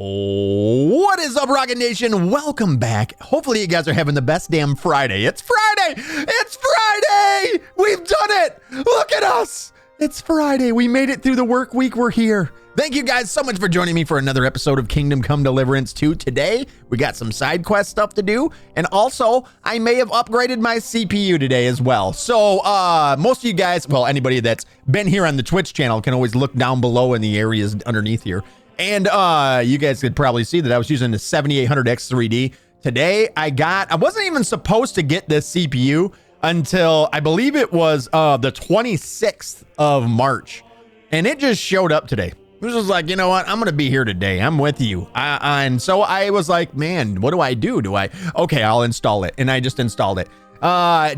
What is up, Rocket Nation? Welcome back. Hopefully you guys are having the best damn Friday. It's Friday! It's Friday! We've done it! Look at us! It's Friday. We made it through the work week. We're here. Thank you guys so much for joining me for another episode of Kingdom Come Deliverance 2. Today, we got some side quest stuff to do. And also, I may have upgraded my CPU today as well. So, most of you guys, well, anybody that's been here on the Twitch channel can always look down below in the areas underneath here. And you guys could probably see that I was using the 7800X3D. Today, I wasn't even supposed to get this CPU until I believe it was the 26th of March. And it just showed up today. It was just like, you know what? I'm going to be here today. I'm with you. And so I was like, man, what do I do? Okay, I'll install it. And I just installed it.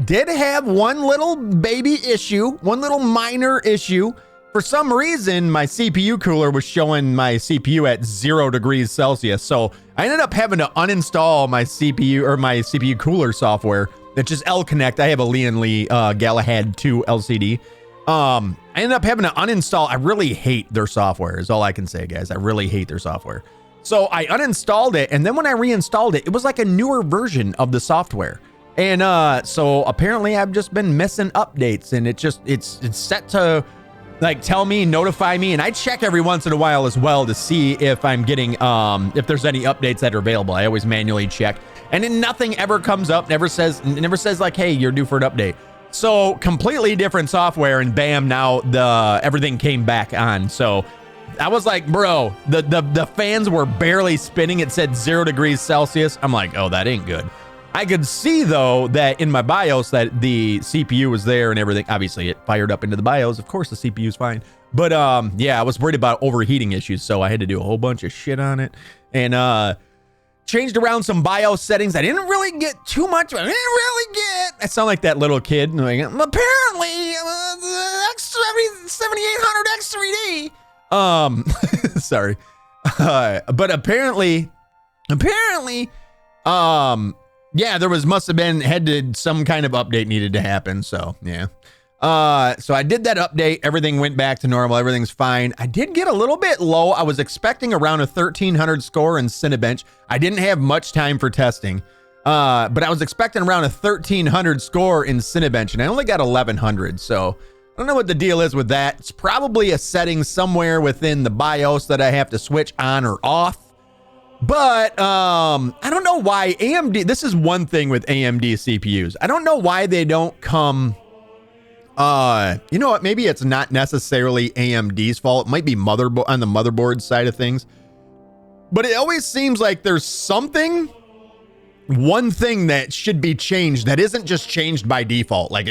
Did have one little baby issue, one little minor issue. For some reason, my CPU cooler was showing my CPU at 0 degrees Celsius. So I ended up having to uninstall my CPU or my CPU cooler software. That's just L-Connect. I have a Lian Li Galahad 2 LCD. I ended up having to uninstall. I really hate their software is all I can say, guys. I really hate their software. So I uninstalled it. And then when I reinstalled it, it was like a newer version of the software. And so apparently I've just been missing updates, and it's set to like tell me, notify me. And I check every once in a while as well to see if I'm getting, if there's any updates that are available. I always manually check, and then nothing ever comes up. Never says like, hey, you're due for an update. So completely different software, and bam, now everything came back on. So I was like, bro, the fans were barely spinning. It said 0 degrees Celsius. I'm like, oh, that ain't good. I could see though that in my BIOS that the CPU was there and everything. Obviously it fired up into the BIOS. Of course the CPU is fine. But yeah, I was worried about overheating issues, so I had to do a whole bunch of shit on it. And changed around some BIOS settings. I didn't really get too much. I sound like that little kid. Like, apparently, 7800X3D. Sorry. But apparently, yeah, there must have been some kind of update needed to happen. So yeah. So I did that update. Everything went back to normal. Everything's fine. I did get a little bit low. I was expecting around a 1300 score in Cinebench. I didn't have much time for testing, but I was expecting around a 1300 score in Cinebench, and I only got 1100. So I don't know what the deal is with that. It's probably a setting somewhere within the BIOS that I have to switch on or off. But I don't know why AMD, this is one thing with AMD CPUs. I don't know why they don't come. You know what? Maybe it's not necessarily AMD's fault. It might be on the motherboard side of things. But it always seems like there's one thing that should be changed that isn't just changed by default. Like,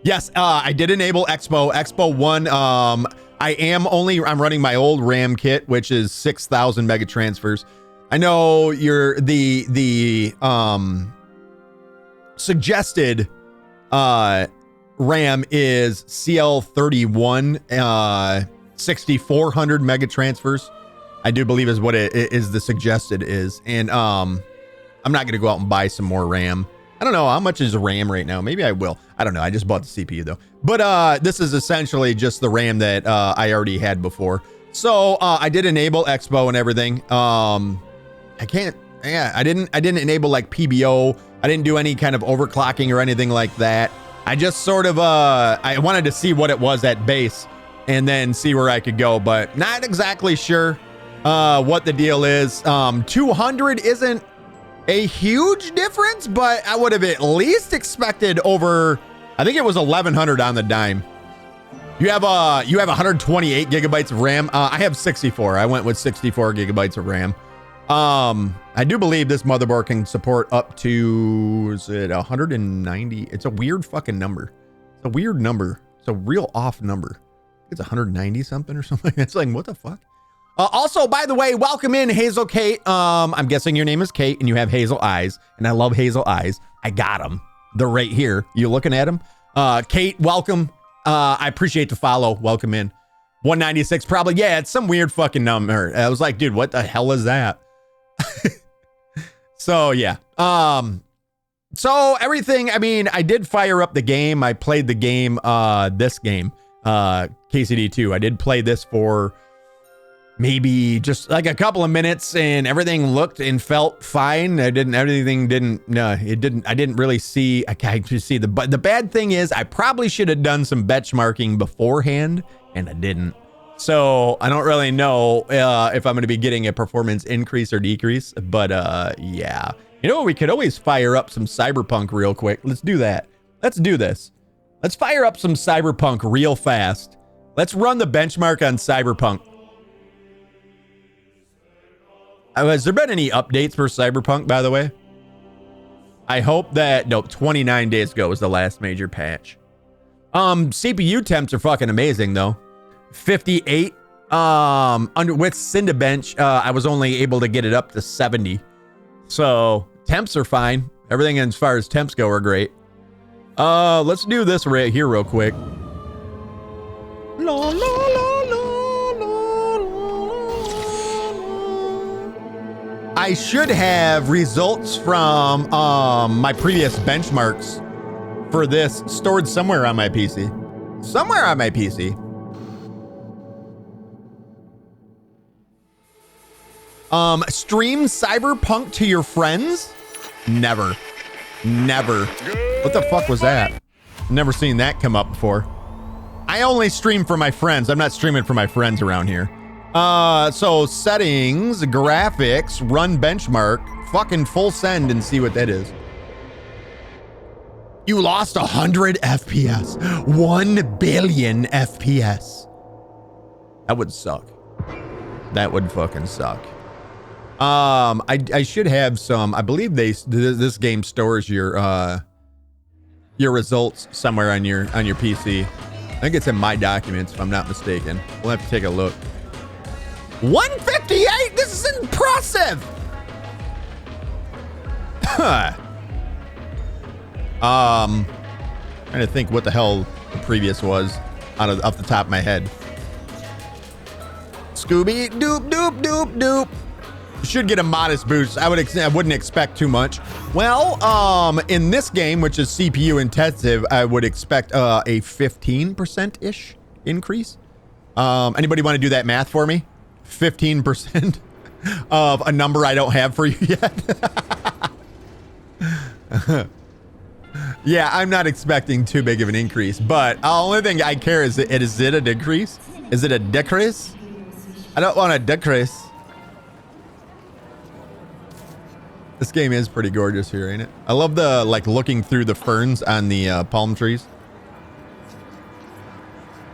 yes, I did enable Expo 1. I'm running my old RAM kit, which is 6,000 mega transfers. I know the suggested RAM is CL31 6400 mega transfers. I do believe is what it is. The suggested is, and I'm not going to go out and buy some more RAM. I don't know how much is RAM right now. Maybe I will. I don't know. I just bought the CPU though. But this is essentially just the RAM that I already had before. So I did enable Expo and everything. I didn't enable like PBO. I didn't do any kind of overclocking or anything like that. I just sort of, I wanted to see what it was at base and then see where I could go, but not exactly sure what the deal is. 200 isn't a huge difference, but I would have at least expected over, I think it was 1100 on the dime. You have 128 gigabytes of RAM. I have 64. I went with 64 gigabytes of RAM. I do believe this motherboard can support up to, is it 190? It's a weird fucking number. It's a weird number. It's a real off number. It's 190 something or something. It's like, what the fuck? Also, by the way, welcome in Hazel Kate. I'm guessing your name is Kate and you have hazel eyes, and I love hazel eyes. I got them. They're right here. You looking at them? Kate, welcome. I appreciate the follow. Welcome in. 196 probably. Yeah, it's some weird fucking number. I was like, dude, what the hell is that? So yeah. So everything, I mean, I did fire up the game. I played the game, this game, KCD II. I did play this for maybe just like a couple of minutes and everything looked and felt fine. I didn't really see, I can't just see the bad thing is I probably should have done some benchmarking beforehand and I didn't. So I don't really know if I'm going to be getting a performance increase or decrease, but yeah. You know what? We could always fire up some Cyberpunk real quick. Let's do that. Let's do this. Let's fire up some Cyberpunk real fast. Let's run the benchmark on Cyberpunk. Has there been any updates for Cyberpunk, by the way? I hope that, nope, 29 days ago was the last major patch. CPU temps are fucking amazing though. 58 with Cinebench, I was only able to get it up to 70. So temps are fine. Everything as far as temps go are great. Let's do this right here real quick. La, la, la, la, la, la. I should have results from my previous benchmarks for this stored somewhere on my PC. Somewhere on my PC. Stream Cyberpunk to your friends? Never. Never. What the fuck was that? Never seen that come up before. I only stream for my friends. I'm not streaming for my friends around here. So settings, graphics, run benchmark, fucking full send and see what that is. You lost 100 FPS. 1 billion FPS. That would suck. That would fucking suck. I should have some. I believe this game stores your results somewhere on your PC. I think it's in my documents if I'm not mistaken. We'll have to take a look. 158. This is impressive. Huh. Trying to think what the hell the previous was off the top of my head. Scooby doop doop doop doop. Should get a modest boost. I wouldn't expect too much. Well, in this game, which is CPU intensive, I would expect a 15%-ish increase. Anybody want to do that math for me? 15% of a number I don't have for you yet. Yeah, I'm not expecting too big of an increase, but the only thing I care is it a decrease? Is it a decrease? I don't want a decrease. This game is pretty gorgeous here, ain't it? I love the, like, looking through the ferns on the palm trees.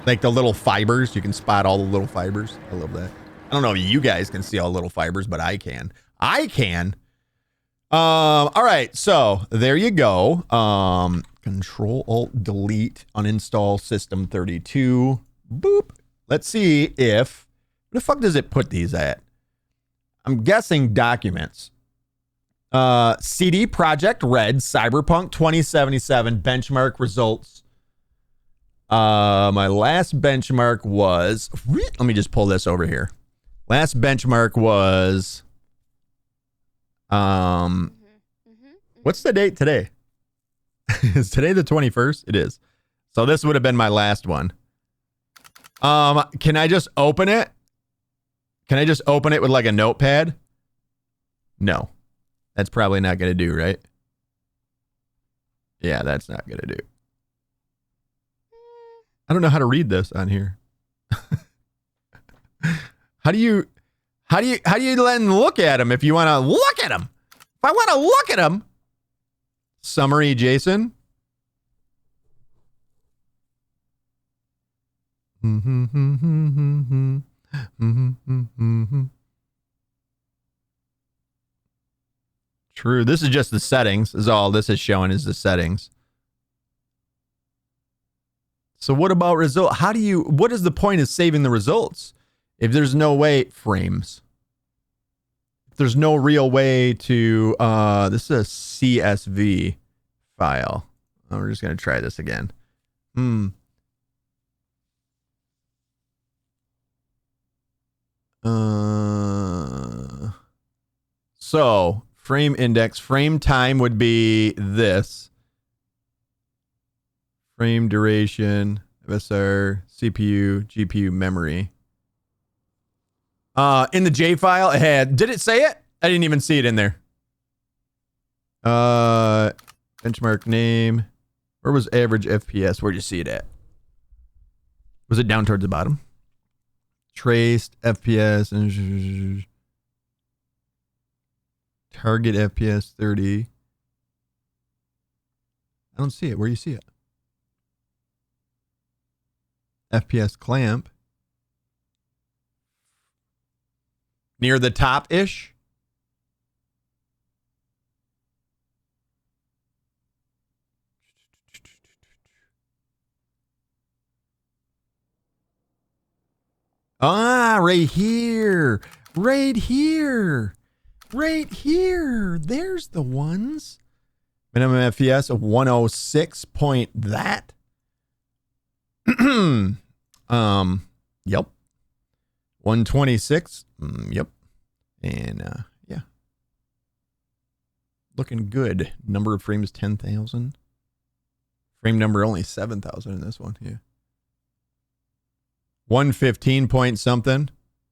Like the little fibers. You can spot all the little fibers. I love that. I don't know if you guys can see all the little fibers, but I can. I can. All right. So there you go. Control-Alt-Delete, uninstall System32. Boop. Let's see if... Where the fuck does it put these at? I'm guessing documents. CD Projekt Red Cyberpunk 2077 benchmark results. My last benchmark was, let me just pull this over here. Last benchmark was what's the date today? Is today the 21st? It is. So this would have been my last one. Can I just open it? Can I just open it with like a notepad? No. That's probably not going to do, right? Yeah, that's not going to do. I don't know how to read this on here. How do you let them look at them if you want to look at them? If I want to look at them. Summary, Jason. True. This is just the settings. Is all this is showing is the settings. So what about result? How do you, what is the point of saving the results? If there's no way, frames. If there's no real way to, this is a CSV file. Oh, we're just going to try this again. So frame index, frame time would be this. Frame duration, FSR, CPU, GPU, memory. In the J file, it had, did it say it? I didn't even see it in there. Benchmark name. Where was average FPS? Where'd you see it at? Was it down towards the bottom? Traced FPS and target FPS 30. I don't see it. Where do you see it? FPS clamp. Near the top-ish. Ah, right here. Right here. Right here. There's the ones. Minimum FPS of 106 point that. Yep. 126. Yep. And yeah. Looking good. Number of frames 10,000. Frame number only 7,000 in this one. Yeah. 115 point something.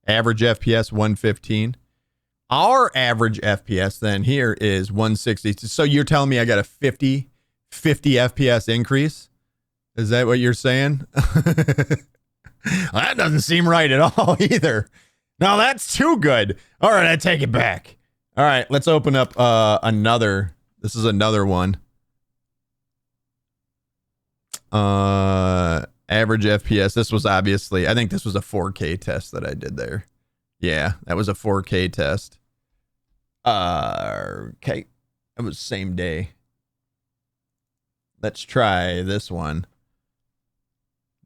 Average FPS 115. Our average FPS then here is 160. So you're telling me I got a 50 FPS increase? Is that what you're saying? That doesn't seem right at all either. No, that's too good. All right, I take it back. All right, let's open up another. This is another one. Average FPS. This was obviously, I think this was a 4K test that I did there. Yeah, that was a 4K test. Okay. It was same day. Let's try this one.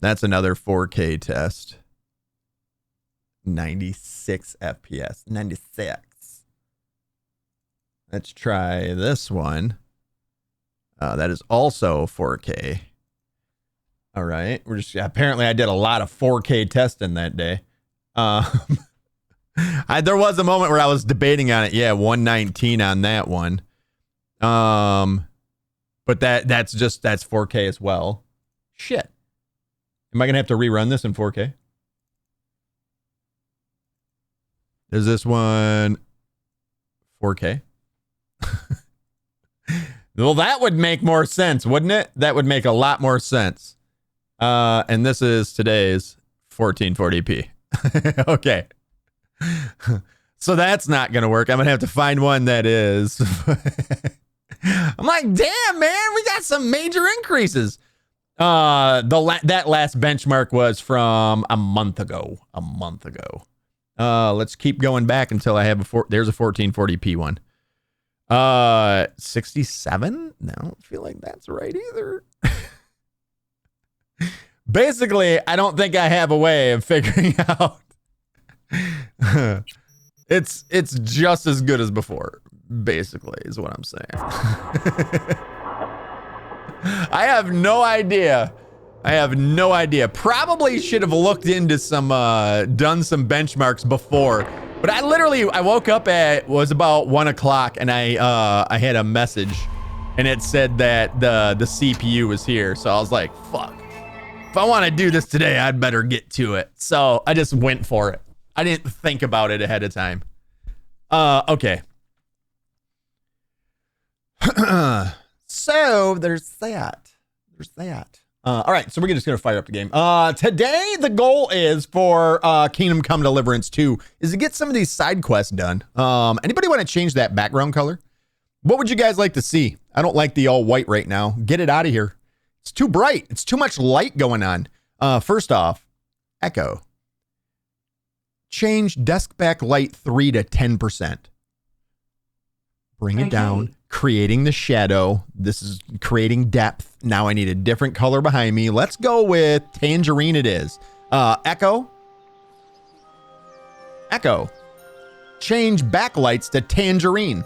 That's another 4K test. 96 FPS. 96. Let's try this one. That is also 4K. All right. We're just, apparently I did a lot of 4K testing that day. There was a moment where I was debating on it. Yeah, 119 on that one. But that's 4K as well. Shit. Am I going to have to rerun this in 4K? Is this one 4K? Well, that would make more sense, wouldn't it? That would make a lot more sense. And this is today's 1440p. Okay. So that's not going to work. I'm going to have to find one that is. I'm like, damn, man, we got some major increases. That last benchmark was from a month ago. Let's keep going back until I have there's a 1440p one. 67? No, I don't feel like that's right either. Basically, I don't think I have a way of figuring out. It's just as good as before, basically, is what I'm saying. I have no idea. Probably should have looked into some, done some benchmarks before. But I woke up it was about 1 o'clock and I had a message and it said that the CPU was here. So I was like, fuck. If I want to do this today, I'd better get to it. So I just went for it. I didn't think about it ahead of time. Okay. So there's that. All right, so we're just gonna fire up the game. Today the goal is for Kingdom Come Deliverance II is to get some of these side quests done. Anybody want to change that background color? What would you guys like to see? I don't like the all white right now. Get it out of here. It's too bright. It's too much light going on. First off, echo. Change desk backlight 3 to 10%. Bring it down. Creating the shadow. This is creating depth. Now I need a different color behind me. Let's go with tangerine it is. Echo. Change backlights to tangerine.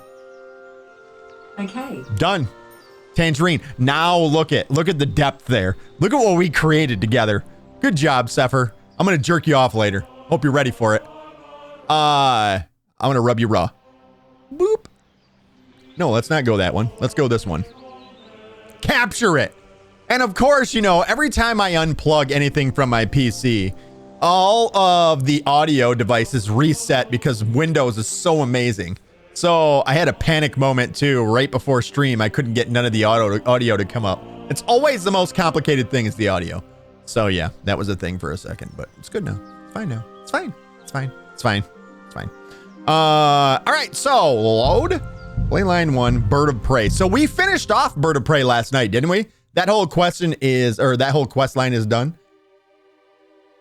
Okay. Done. Tangerine. Now look at the depth there. Look at what we created together. Good job, Sepher. I'm going to jerk you off later. Hope you're ready for it. I'm going to rub you raw. Boop. No, let's not go that one. Let's go this one. Capture it. And of course, you know, every time I unplug anything from my PC, all of the audio devices reset because Windows is so amazing. So I had a panic moment too right before stream. I couldn't get none of the audio to come up. It's always the most complicated thing is the audio. So yeah, that was a thing for a second, but it's good now. It's fine now. It's fine. It's fine. It's fine. It's fine. All right, so load. Play line 1, Bird of Prey. So we finished off Bird of Prey last night, didn't we? That whole question is, or that whole quest line is done.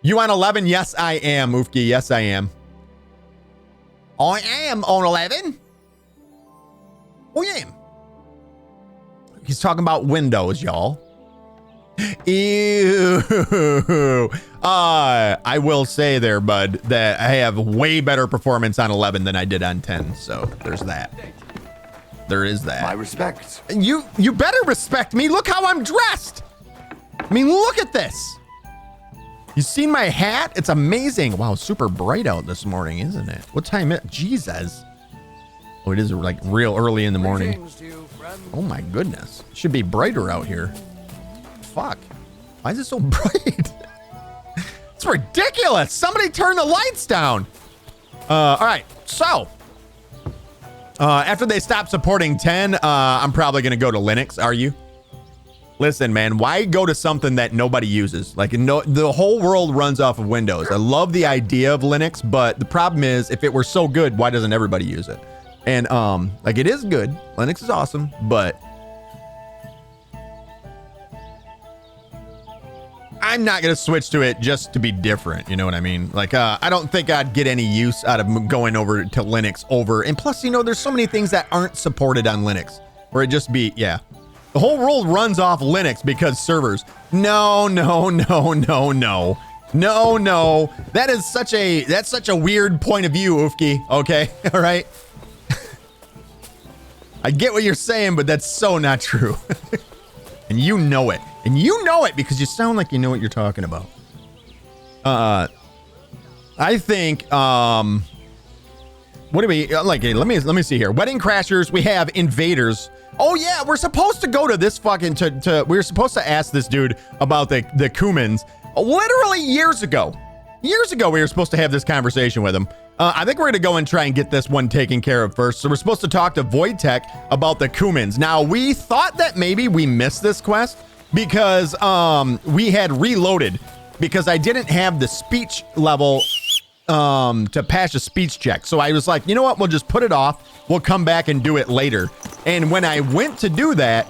You on 11? Yes, I am, Ufki. Yes, I am. I am on 11. I am. He's talking about Windows, y'all. Ew. I will say there, bud, that I have way better performance on 11 than I did on 10. So there's that. There is that. My respects. You better respect me. Look how I'm dressed. I mean, look at this. You seen my hat? It's amazing. Wow, super bright out this morning, isn't it? What time is it? Jesus. Oh, it is like real early in the morning. Oh my goodness. It should be brighter out here. Fuck. Why is it so bright? It's ridiculous. Somebody turn the lights down. All right. So, after they stop supporting 10, I'm probably going to go to Linux. Are you? Listen, man, why go to something that nobody uses? Like, the whole world runs off of Windows. I love the idea of Linux, but the problem is, if it were so good, why doesn't everybody use it? And, like, it is good. Linux is awesome, but I'm not going to switch to it just to be different. You know what I mean? Like, I don't think I'd get any use out of going over to Linux over. And plus, you know, there's so many things that aren't supported on Linux where it just be, yeah. The whole world runs off Linux because servers. No. That's such a weird point of view, Ufki. Okay. All right. I get what you're saying, but that's so not true. And you know it. And you know it because you sound like you know what you're talking about. I think, what do we, like, let me see here. Wedding Crashers, we have Invaders. Oh yeah, we're supposed to go to this fucking, we're supposed to ask this dude about the Cumans. Literally years ago, we were supposed to have this conversation with him. I think we're going to go and try and get this one taken care of first. So we're supposed to talk to Voidtech about the Cumans. Now, we thought that maybe we missed this quest because we had reloaded because I didn't have the speech level to pass a speech check. So I was like, you know what? We'll just put it off. We'll come back and do it later. And when I went to do that,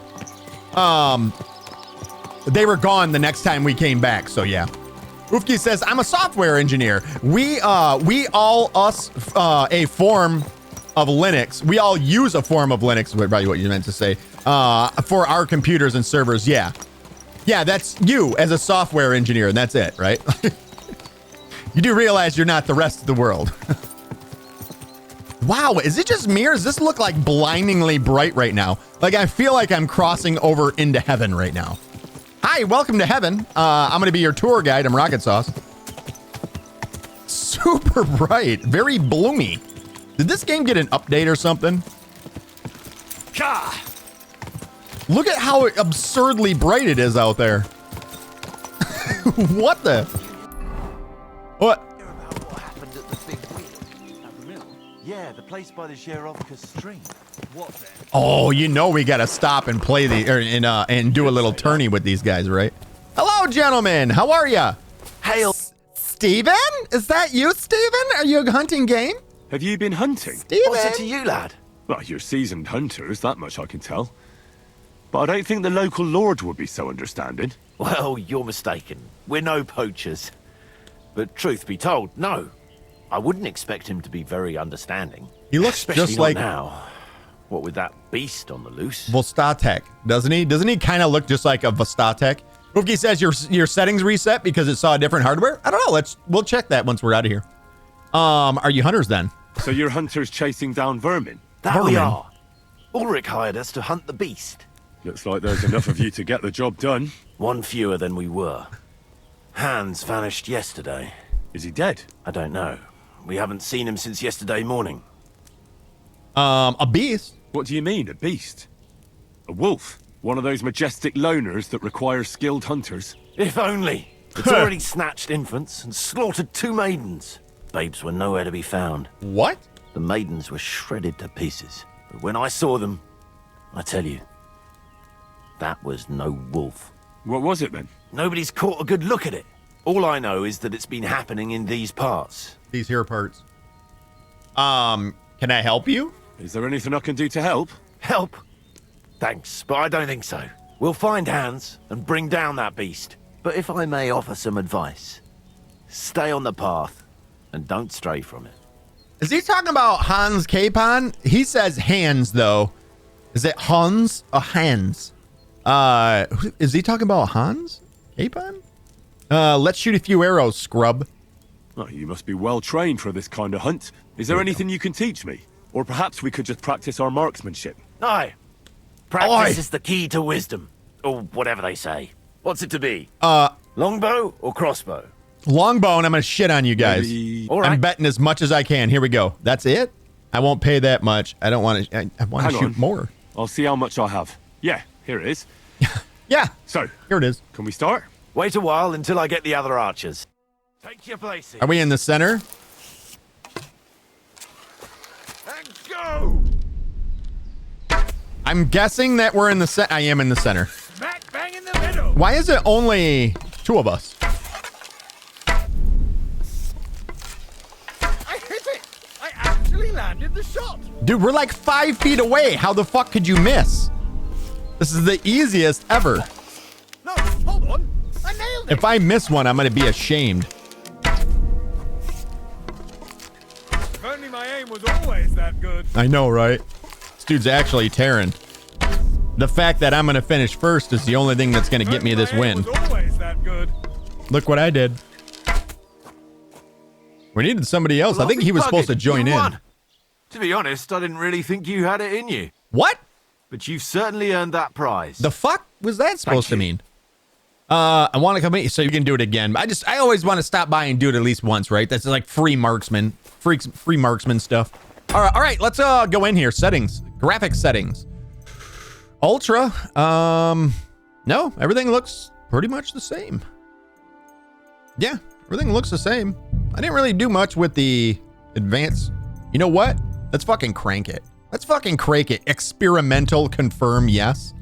they were gone the next time we came back. So yeah. Ufki says, I'm a software engineer. We all a form of Linux. We all use a form of Linux, probably what you meant to say, for our computers and servers. Yeah. Yeah, that's you as a software engineer, and that's it, right? You do realize you're not the rest of the world. Wow, is it just me or does this look like blindingly bright right now? Like I feel like I'm crossing over into heaven right now. Hi, welcome to heaven. I'm going to be your tour guide. I'm Rockitsauce. Super bright, very bloomy. Did this game get an update or something? Look at how absurdly bright it is out there. What the? What? What happened at the big wheel? At the mill? Yeah, the place by the Zherovka stream. What then? Oh, you know we gotta stop and play and do a little tourney with these guys, right? Hello, gentlemen. How are ya? Hail. Steven? Is that you, Steven? Are you hunting game? Have you been hunting? Steven? What's it to you, lad? Well, you're seasoned hunters, that much I can tell. But I don't think the local lord would be so understanding. Well, you're mistaken. We're no poachers. But truth be told, no. I wouldn't expect him to be very understanding. He looks especially just not like now. What with that beast on the loose? Vostatek, doesn't he? Doesn't he kind of look just like a Vostatek? Ufki says your settings reset because it saw different hardware. I don't know. We'll check that once we're out of here. Are you hunters then? So you're hunters chasing down vermin? That we are. Ulrich hired us to hunt the beast. Looks like there's enough of you to get the job done. One fewer than we were. Hans vanished yesterday. Is he dead? I don't know. We haven't seen him since yesterday morning. A beast? What do you mean, a beast? A wolf? One of those majestic loners that require skilled hunters? If only. It's already snatched infants and slaughtered 2 maidens. Babes were nowhere to be found. What? The maidens were shredded to pieces. But when I saw them, I tell you, that was no wolf. What was it then? Nobody's caught a good look at it. All I know is that it's been happening in these parts. These here parts. Can I help you? Is there anything I can do to help? Help? Thanks, but I don't think so. We'll find Hans and bring down that beast. But if I may offer some advice, stay on the path and don't stray from it. Is he talking about Hans Capon? He says hands, though. Is it Hans or Hans? Is he talking about Hans Capon? Let's shoot a few arrows, scrub. Oh, you must be well trained for this kind of hunt. Is there anything you can teach me? Or perhaps we could just practice our marksmanship. Aye. Practice is the key to wisdom. Or whatever they say. What's it to be? Longbow or crossbow? Longbow, and I'm gonna shit on you guys. All right. I'm betting as much as I can. Here we go. That's it? I won't pay that much. I don't want to. I want to shoot more. I'll see how much I have. Yeah, here it is. Yeah. So, here it is. can we start? Wait a while until I get the other archers. Take your places. Are we in the center? And go! I'm guessing that we're in the center. I am in the center. Smack bang in the middle. Why is it only 2 of us? I hit it. I actually landed the shot. Dude, we're like 5 feet away. How the fuck could you miss? This is the easiest ever. No, hold on. I nailed it. If I miss one, I'm gonna be ashamed. If only my aim was always that good. I know, right? This dude's actually tearing. The fact that I'm gonna finish first is the only thing that's gonna get me this win. Was always that good. Look what I did. We needed somebody else. I think he was supposed to join in. Won. To be honest, I didn't really think you had it in you. What? But you've certainly earned that prize. The fuck was that supposed to mean? I want to come in so you can do it again. I always want to stop by and do it at least once, right? That's like free marksman stuff. All right, let's go in here. Settings, graphic settings, ultra. No, everything looks pretty much the same. Yeah, everything looks the same. I didn't really do much with the advanced. You know what? Let's fucking crank it. Let's fucking crank it. Experimental, confirm, yes.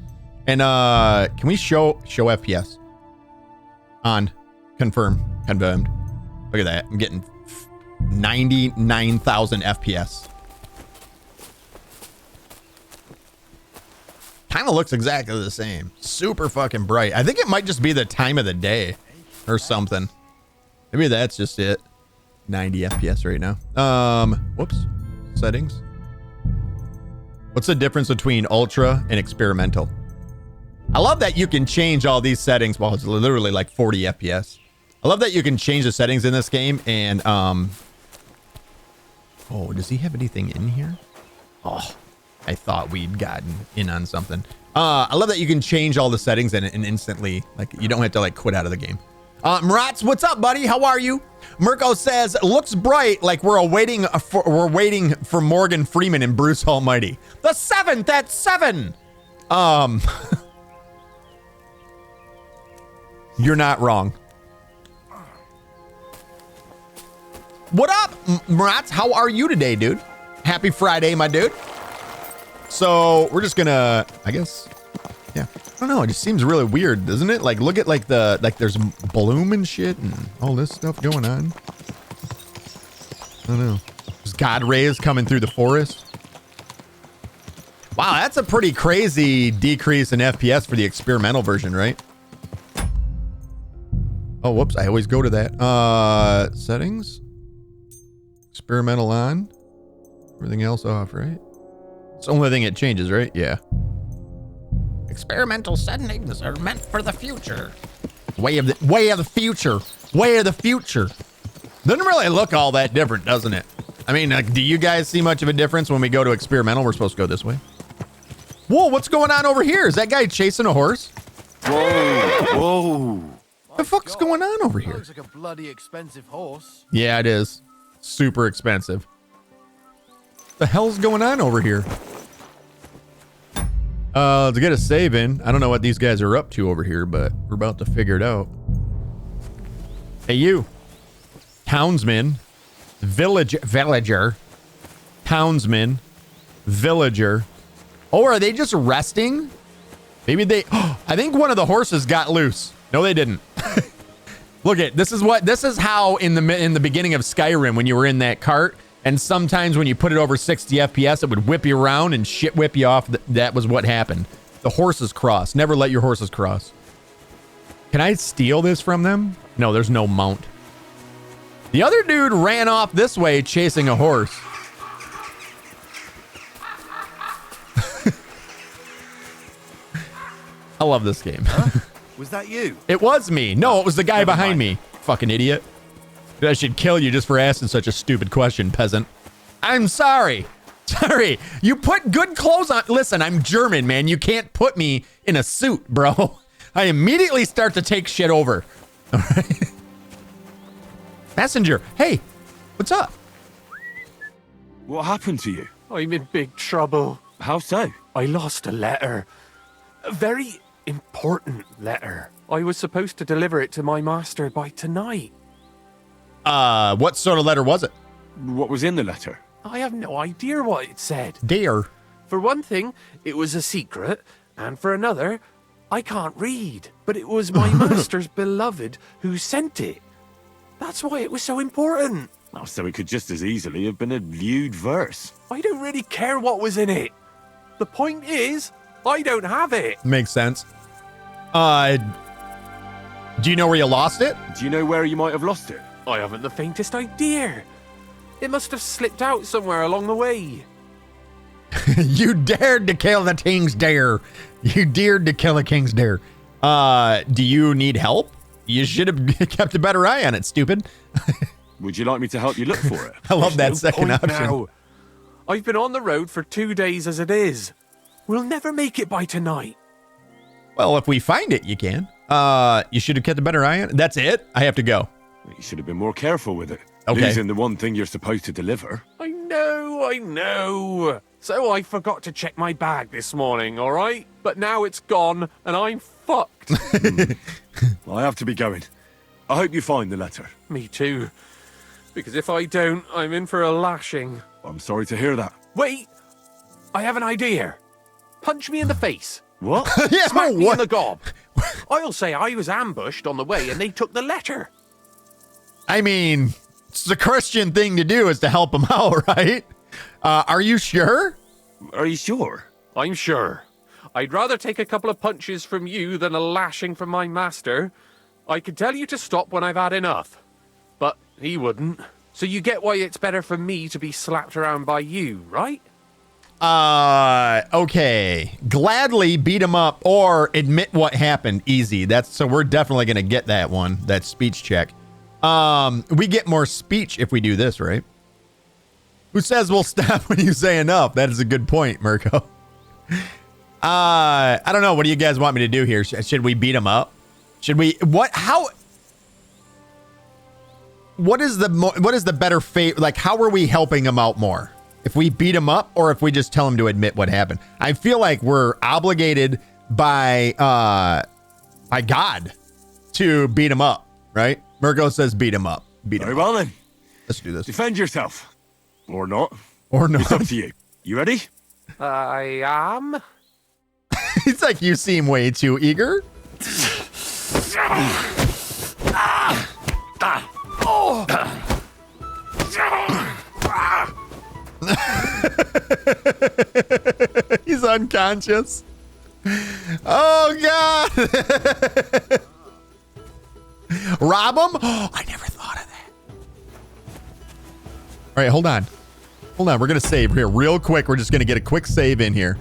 And can we show FPS? On, confirm, confirmed. Look at that. I'm getting 99,000 FPS. Kind of looks exactly the same. Super fucking bright. I think it might just be the time of the day or something. Maybe that's just it. 90 FPS right now. Whoops. Settings. What's the difference between ultra and experimental? I love that you can change all these settings. Well, it's literally like 40 FPS. I love that you can change the settings in this game and oh, does he have anything in here? Oh, I thought we'd gotten in on something. I love that you can change all the settings and instantly, like, you don't have to like quit out of the game. Maratz, what's up, buddy? How are you? Mirko says, looks bright like we're waiting for Morgan Freeman and Bruce Almighty. The 7th at 7. You're not wrong. What up, Maratz? How are you today, dude? Happy Friday, my dude. So we're just gonna, I guess, yeah. I don't know. It just seems really weird, doesn't it? Like, look at like there's bloom and shit and all this stuff going on. I don't know. There's God rays coming through the forest. Wow, that's a pretty crazy decrease in FPS for the experimental version, right? Oh, whoops. I always go to that. Settings. Experimental on. Everything else off, right? It's the only thing it changes, right? Yeah. Experimental settings are meant for the future. Way of the future. Way of the future. Doesn't really look all that different, doesn't it? I mean, like, do you guys see much of a difference when we go to experimental? We're supposed to go this way. Whoa, what's going on over here? Is that guy chasing a horse? Whoa. Whoa. What the fuck's going on over here? Looks like a bloody expensive horse. Yeah, it is. Super expensive. The hell's going on over here? Let's get a save in. I don't know what these guys are up to over here, but we're about to figure it out. Hey, you. Townsman. Villager. Townsman. Villager. Oh, are they just resting? Maybe they... Oh, I think one of the horses got loose. No, they didn't. Look at this is how in the beginning of Skyrim when you were in that cart, and sometimes when you put it over 60 FPS, it would whip you around and shit whip you off. That was what happened. The horses cross. Never let your horses cross. Can I steal this from them? No, there's no mount. The other dude ran off this way chasing a horse. I love this game. Huh? Was that you? It was me. No, it was the guy behind me. Fucking idiot. I should kill you just for asking such a stupid question, peasant. I'm sorry. Sorry. You put good clothes on. Listen, I'm German, man. You can't put me in a suit, bro. I immediately start to take shit over. All right. Messenger. Hey, what's up? What happened to you? I'm in big trouble. How so? I lost a letter. A very important letter. I was supposed to deliver it to my master by tonight. What sort of letter was it? What was in the letter? I have no idea what it said. Dear. For one thing, it was a secret, and for another, I can't read. But it was my master's beloved who sent it. That's why it was so important. Oh, so it could just as easily have been a lewd verse. I don't really care what was in it. The point is, I don't have it. Makes sense. Do you know where you lost it? Do you know where you might have lost it? I haven't the faintest idea. It must have slipped out somewhere along the way. You dared to kill the king's dare. You dared to kill a king's dare. Do you need help? You should have kept a better eye on it, stupid. Would you like me to help you look for it? I love that There's no second point option. now. I've been on the road for 2 days as it is. We'll never make it by tonight. Well, if we find it, you can. You should have kept a better eye on it. That's it? I have to go. You should have been more careful with it. Okay. Losing the one thing you're supposed to deliver. I know. So I forgot to check my bag this morning, all right? But now it's gone, and I'm fucked. I have to be going. I hope you find the letter. Me too. Because if I don't, I'm in for a lashing. I'm sorry to hear that. Wait! I have an idea. Punch me in the face. What? Yeah, Smack me what? in the gob. I'll say I was ambushed on the way and they took the letter. I mean, it's the Christian thing to do is to help him out, right? Are you sure? Are you sure? I'm sure. I'd rather take a couple of punches from you than a lashing from my master. I could tell you to stop when I've had enough. But he wouldn't. So you get why it's better for me to be slapped around by you, right? Okay. Gladly beat him up or admit what happened. Easy. So we're definitely going to get that one, that speech check. We get more speech if we do this, right? Who says we'll stop when you say enough? That is a good point, Mirko. I don't know. What do you guys want me to do here? Should we beat him up? Should we, what is the better fate? Like, how are we helping him out more? If we beat him up or if we just tell him to admit what happened? I feel like we're obligated by God to beat him up, right? Mirko says beat him up. Beat him Very up. well then. Let's do this. Defend yourself. Or not. Or not. It's up to you. You ready? I am. It's like you seem way too eager. He's unconscious. Oh God. Rob him? Oh, I never thought of that. All right, hold on. We're gonna save here real quick. We're just gonna get a quick save in here.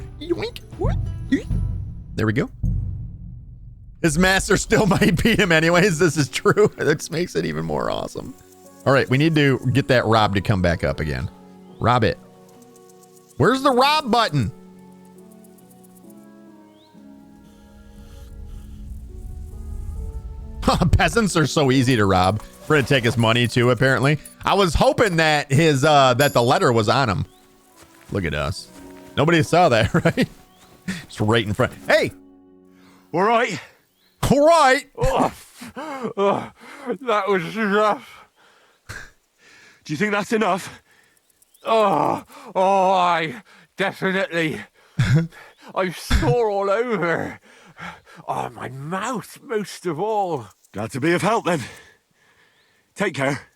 There we go. His master still might beat him anyways. This is true. This makes it even more awesome. All right, we need to get that Rob to come back up again. Rob it. Where's the Rob button? Peasants are so easy to rob. We're gonna take his money too, apparently. I was hoping that that the letter was on him. Look at us. Nobody saw that, right? It's right in front. Hey! All right. All right. Oh, Oh, that was rough. Do you think that's enough? Oh, I definitely. I'm sore all over. Oh, my mouth most of all. Glad to be of help then. Take care.